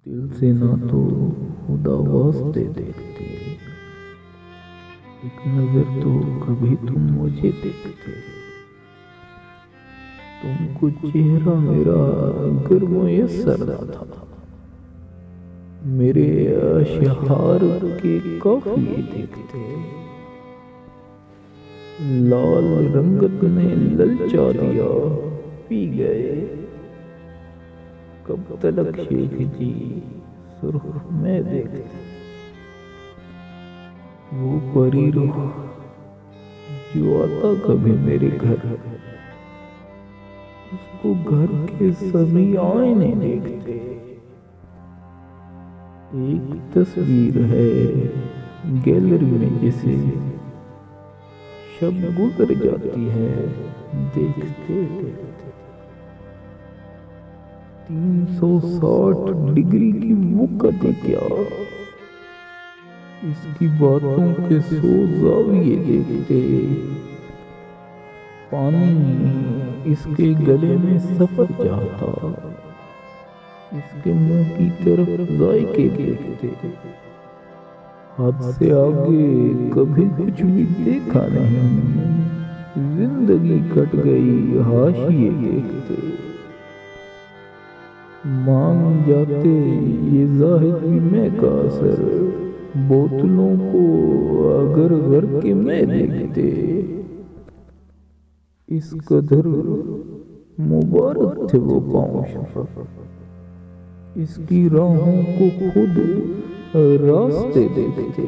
दिल से ना तो खुदा वास्ते देखते, एक नजर तो कभी तुम मुझे देखते। तुमको चेहरा मेरा अगर मुयस्सर ना था, मेरे अशहार के काफिले देखते। लाल रंगत ने ललचा दिया, पी गए। कब तलक शेख जी सुर्ख में देखते। वो परी रूह जो आता कभी मेरे घर, उसको घर के सभी आईने देखते। एक तस्वीर है गैलरी में जिसे शब गुजर जाती है देखते देखते। 360 डिग्री की मुकद्दे क्या, इसकी बातों के 100 ज़ाविये देखते। पानी इसके गले में सफर चाहता, इसके मुंह की तरफ जायके देखते। हाथ से आगे कभी कुछ भी देखा नहीं, जिंदगी कट गई हाशिए देखते। मान जाते ये जाहिद भी मैं का असर, बोतलों को अगर घर के मैं देखते। इस कदर मुबारक थे वो पाँव, इसकी राहों को खुद रास्ते देखते।